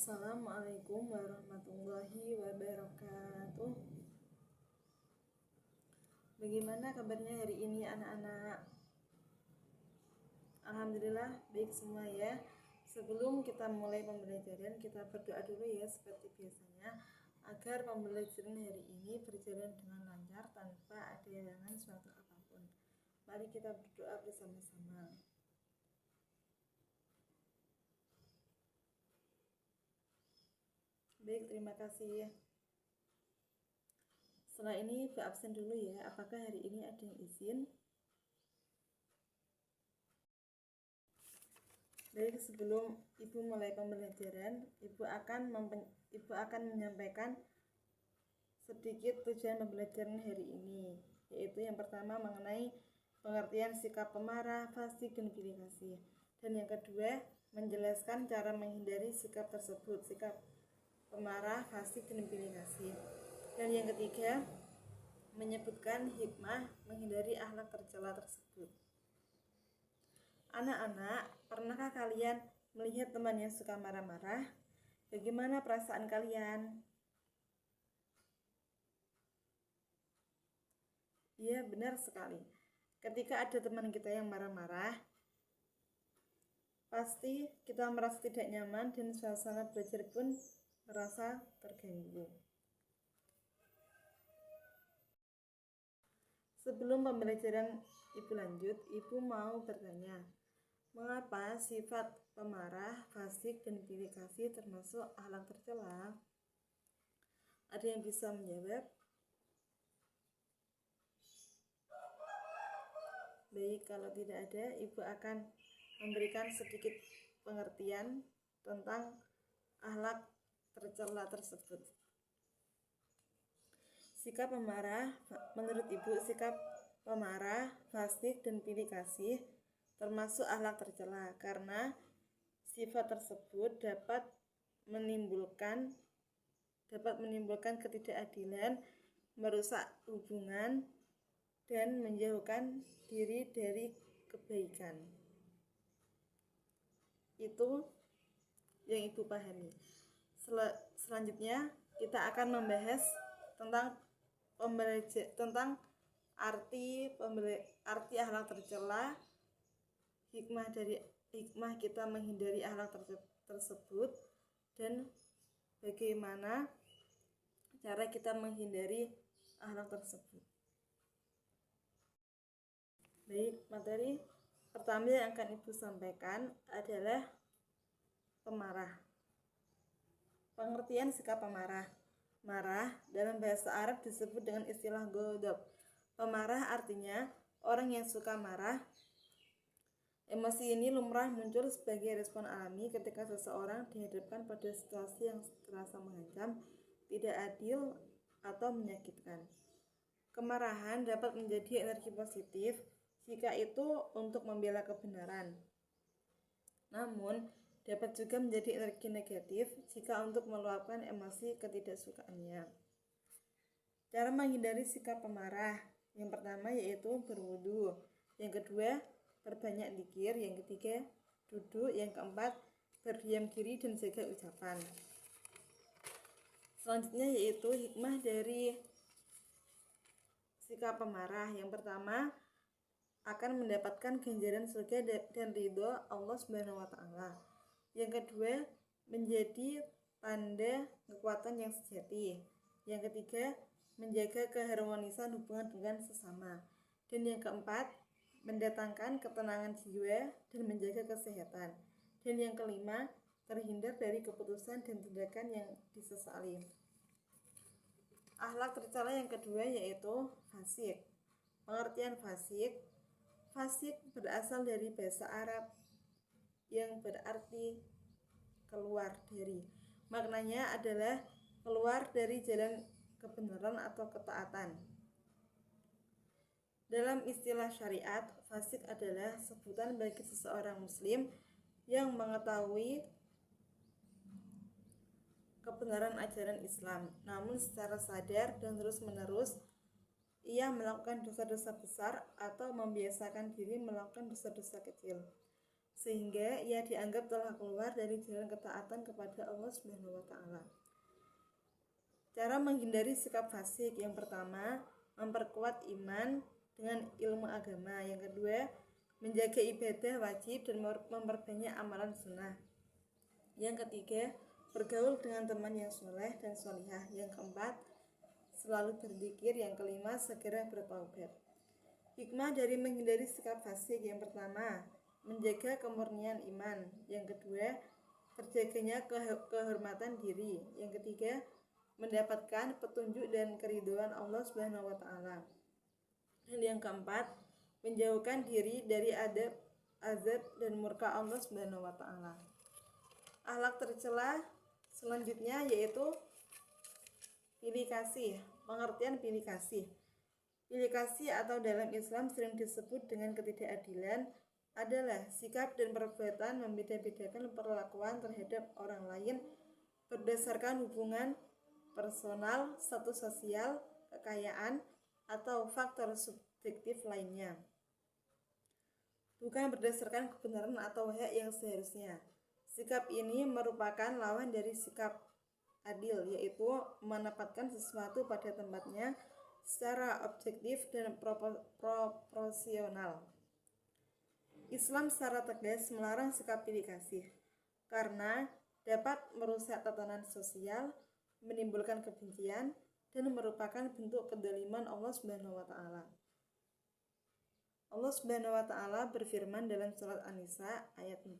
Assalamualaikum warahmatullahi wabarakatuh. Bagaimana kabarnya hari ini anak-anak? Alhamdulillah baik semua ya. Sebelum kita mulai pembelajaran, kita berdoa dulu ya seperti biasanya, agar pembelajaran hari ini berjalan dengan lancar tanpa ada halangan suatu apapun. Mari kita berdoa bersama-sama. Baik, terima kasih. Setelah ini absen dulu ya. Apakah hari ini ada yang izin? Baik, sebelum Ibu mulai pembelajaran, Ibu akan menyampaikan sedikit tujuan pembelajaran hari ini, yaitu yang pertama mengenai pengertian sikap pemarah, fasik, dan pilih kasih. Dan yang kedua, menjelaskan cara menghindari sikap tersebut, sikap pemarah, fasik, dan pilih kasih. Dan yang ketiga, menyebutkan hikmah menghindari akhlak tercela tersebut. Anak-anak, pernahkah kalian melihat teman yang suka marah-marah? Bagaimana perasaan kalian? Iya, benar sekali. Ketika ada teman kita yang marah-marah, pasti kita merasa tidak nyaman dan suasana belajar pun merasa terganggu. Sebelum pembelajaran Ibu lanjut, Ibu mau bertanya, mengapa sifat pemarah, fasik, dan pilih kasih termasuk akhlak tercela? Ada yang bisa menjawab? Baik, kalau tidak ada, Ibu akan memberikan sedikit pengertian tentang akhlak tercela tersebut. Sikap pemarah, menurut Ibu, sikap pemarah, fasik, dan pilih kasih termasuk akhlak tercela karena sifat tersebut dapat menimbulkan ketidakadilan, merusak hubungan, dan menjauhkan diri dari kebaikan. Itu yang Ibu pahami. Selanjutnya kita akan membahas tentang arti akhlak tercela, hikmah kita menghindari akhlak tersebut, dan bagaimana cara kita menghindari akhlak tersebut. Baik, materi pertama yang akan Ibu sampaikan adalah pemarah. Pengertian sikap pemarah. Marah dalam bahasa Arab disebut dengan istilah ghadab. Pemarah artinya orang yang suka marah. Emosi ini lumrah muncul sebagai respon alami ketika seseorang dihadapkan pada situasi yang terasa mengancam, tidak adil, atau menyakitkan. Kemarahan dapat menjadi energi positif jika itu untuk membela kebenaran. Namun, dapat juga menjadi energi negatif jika untuk meluapkan emosi ketidaksukaannya. Cara menghindari sikap pemarah. Yang pertama yaitu berwudu. Yang kedua, perbanyak dzikir. Yang ketiga, duduk. Yang keempat, berdiam diri dan jaga ucapan. Selanjutnya yaitu hikmah dari sikap pemarah. Yang pertama, akan mendapatkan ganjaran surga dan ridho Allah Subhanahu wa Ta'ala. Yang kedua, menjadi tanda kekuatan yang sejati. Yang ketiga, menjaga keharmonisan hubungan dengan sesama. Dan yang keempat, mendatangkan ketenangan jiwa dan menjaga kesehatan. Dan yang kelima, terhindar dari keputusan dan tindakan yang disesali. Akhlak tercela yang kedua yaitu fasik. Pengertian fasik. Fasik berasal dari bahasa Arab yang berarti keluar dari. Maknanya adalah keluar dari jalan kebenaran atau ketaatan. Dalam istilah syariat, fasik adalah sebutan bagi seseorang muslim yang mengetahui kebenaran ajaran Islam, namun secara sadar dan terus-menerus ia melakukan dosa-dosa besar atau membiasakan diri melakukan dosa-dosa kecil. sehingga ia dianggap telah keluar dari jalan ketaatan kepada Allah Subhanahu wa taala. Cara menghindari sikap fasik: yang pertama, memperkuat iman dengan ilmu agama. Yang kedua, menjaga ibadah wajib dan memperbanyak amalan sunnah. Yang ketiga, bergaul dengan teman yang soleh dan solihah. Yang keempat, selalu berzikir. Yang kelima, segera bertaubat. Hikmah dari menghindari sikap fasik: yang pertama, menjaga kemurnian iman. Yang kedua, terjaganya kehormatan diri. Yang ketiga, mendapatkan petunjuk dan keridhaan Allah Subhanahu wa taala. Dan yang keempat, menjauhkan diri dari azab dan murka Allah Subhanahu wa taala. Akhlak tercela selanjutnya yaitu pilih kasih. Pengertian pilih kasih. Pilih kasih atau dalam Islam sering disebut dengan ketidakadilan adalah sikap dan perbuatan membeda-bedakan perlakuan terhadap orang lain berdasarkan hubungan personal, status sosial, kekayaan, atau faktor subjektif lainnya, bukan berdasarkan kebenaran atau hak yang seharusnya. Sikap ini merupakan lawan dari sikap adil, yaitu menempatkan sesuatu pada tempatnya secara objektif dan proporsional. Islam secara tegas melarang sikap pilih kasih karena dapat merusak tatanan sosial, menimbulkan kebencian, dan merupakan bentuk kedzaliman Allah Subhanahu wa taala. Allah Subhanahu wa taala berfirman dalam surat An-Nisa ayat 4,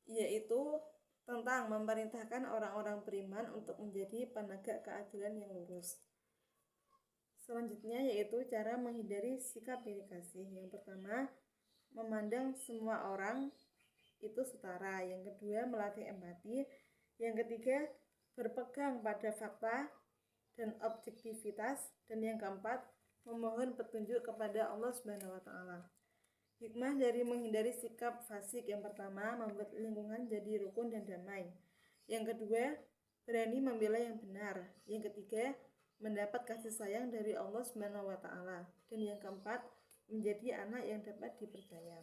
yaitu tentang memerintahkan orang-orang beriman untuk menjadi penegak keadilan yang lurus. Selanjutnya yaitu cara menghindari sikap pilih kasih. Yang pertama, memandang semua orang itu setara. Yang kedua, melatih empati. Yang ketiga, berpegang pada fakta dan objektivitas. Dan yang keempat, memohon petunjuk kepada Allah Subhanahu wa taala. Hikmah dari menghindari sikap fasik: yang pertama, membuat lingkungan jadi rukun dan damai. Yang kedua, berani membela yang benar. Yang ketiga, mendapat kasih sayang dari Allah Subhanahu wa taala. Dan yang keempat, menjadi anak yang dapat dipercaya.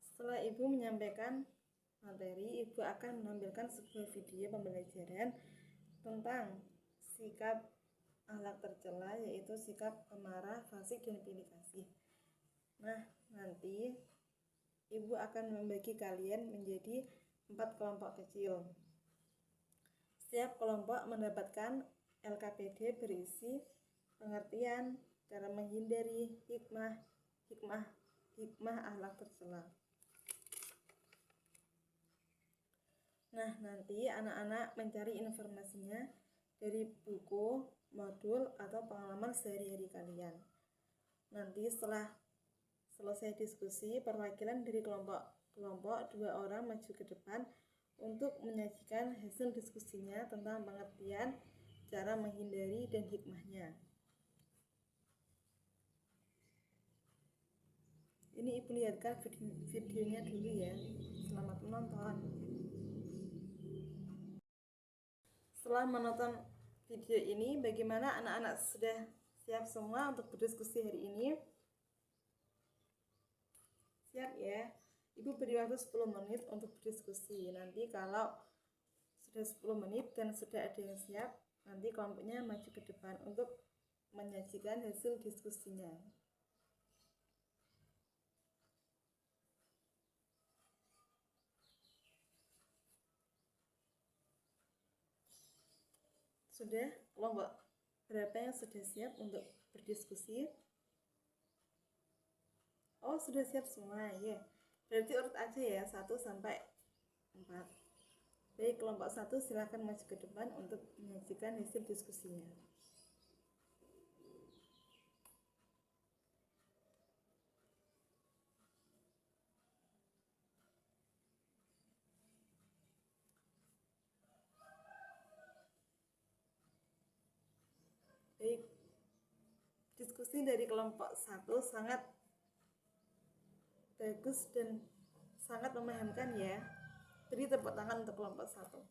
Setelah Ibu menyampaikan materi, Ibu akan menampilkan sebuah video pembelajaran tentang sikap akhlak tercela, yaitu sikap pemarah, fasik, dan pilih kasih. Nah, nanti Ibu akan membagi kalian menjadi 4 kelompok kecil. Setiap kelompok mendapatkan LKPD berisi pengertian, cara menghindari, hikmah akhlak tercela. Nah, nanti anak-anak mencari informasinya dari buku, modul, atau pengalaman sehari-hari kalian. Nanti setelah selesai diskusi, perwakilan dari kelompok 2 orang maju ke depan untuk menyajikan hasil diskusinya tentang pengertian, cara menghindari, dan hikmahnya. Ini Ibu lihatkan videonya dulu ya. Selamat menonton. Setelah menonton video ini, bagaimana anak-anak sudah siap semua untuk berdiskusi hari ini? Siap ya? Ibu beri waktu 10 menit untuk berdiskusi. Nanti kalau sudah 10 menit dan sudah ada yang siap, nanti kelompoknya maju ke depan untuk menyajikan hasil diskusinya. Sudah? Kelompok berapa yang sudah siap untuk berdiskusi? Oh, sudah siap semua ya. Berarti urut aja ya, 1 sampai 4. Baik, kelompok 1 silakan maju ke depan untuk menyajikan hasil diskusinya. Baik, diskusi dari kelompok 1 sangat bagus dan sangat memahamkan ya. Beri tepuk tangan untuk kelompok 1.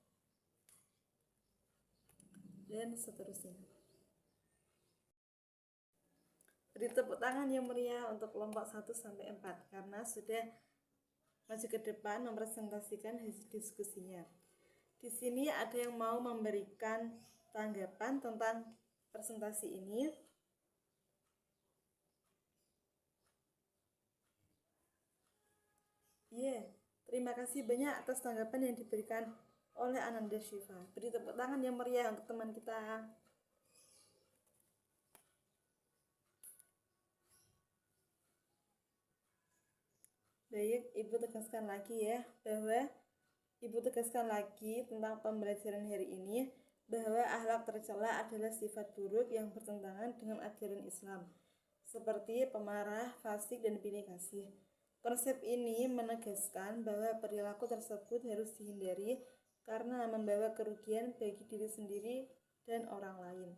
Dan seterusnya. Beri tepuk tangan yang meriah untuk kelompok 1 sampai 4 karena sudah maju ke depan mempresentasikan hasil diskusinya. Di sini ada yang mau memberikan tanggapan tentang presentasi ini. Terima kasih banyak atas tanggapan yang diberikan oleh Ananda Shiva. Beri tepuk tangan yang meriah untuk teman kita. Baik, Ibu tegaskan lagi ya, bahwa Ibu tegaskan lagi tentang pembelajaran hari ini, bahwa akhlak tercela adalah sifat buruk yang bertentangan dengan ajaran Islam, seperti pemarah, fasik, dan pilih kasih. Konsep ini menegaskan bahwa perilaku tersebut harus dihindari karena membawa kerugian bagi diri sendiri dan orang lain.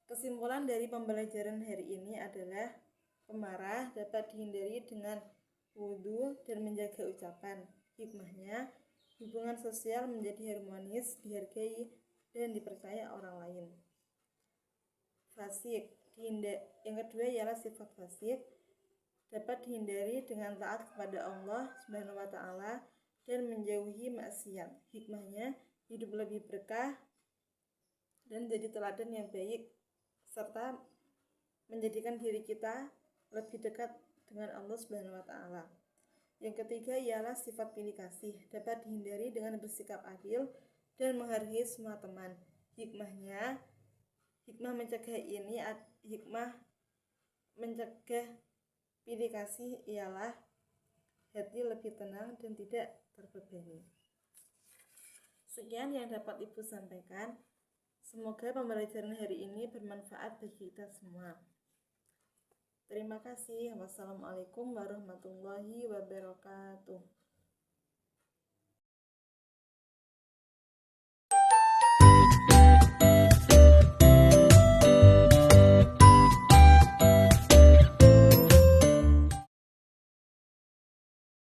Kesimpulan dari pembelajaran hari ini adalah pemarah dapat dihindari dengan wudhu dan menjaga ucapan. Hikmahnya, hubungan sosial menjadi harmonis, dihargai, dan dipercaya orang lain. Fasik, yang kedua ialah sifat fasik, dapat dihindari dengan taat kepada Allah Subhanahu wa Ta'ala dan menjauhi maksiat. Hikmahnya, hidup lebih berkah dan jadi teladan yang baik, serta menjadikan diri kita lebih dekat dengan Allah Subhanahu wa Ta'ala. Yang ketiga ialah sifat pilih kasih, dapat dihindari dengan bersikap adil dan menghargai semua teman. Hikmah mencegah pilih kasih ialah hati lebih tenang dan tidak terbebani. Sekian yang dapat Ibu sampaikan. Semoga pembelajaran hari ini bermanfaat bagi kita semua. Terima kasih. Wassalamualaikum warahmatullahi wabarakatuh.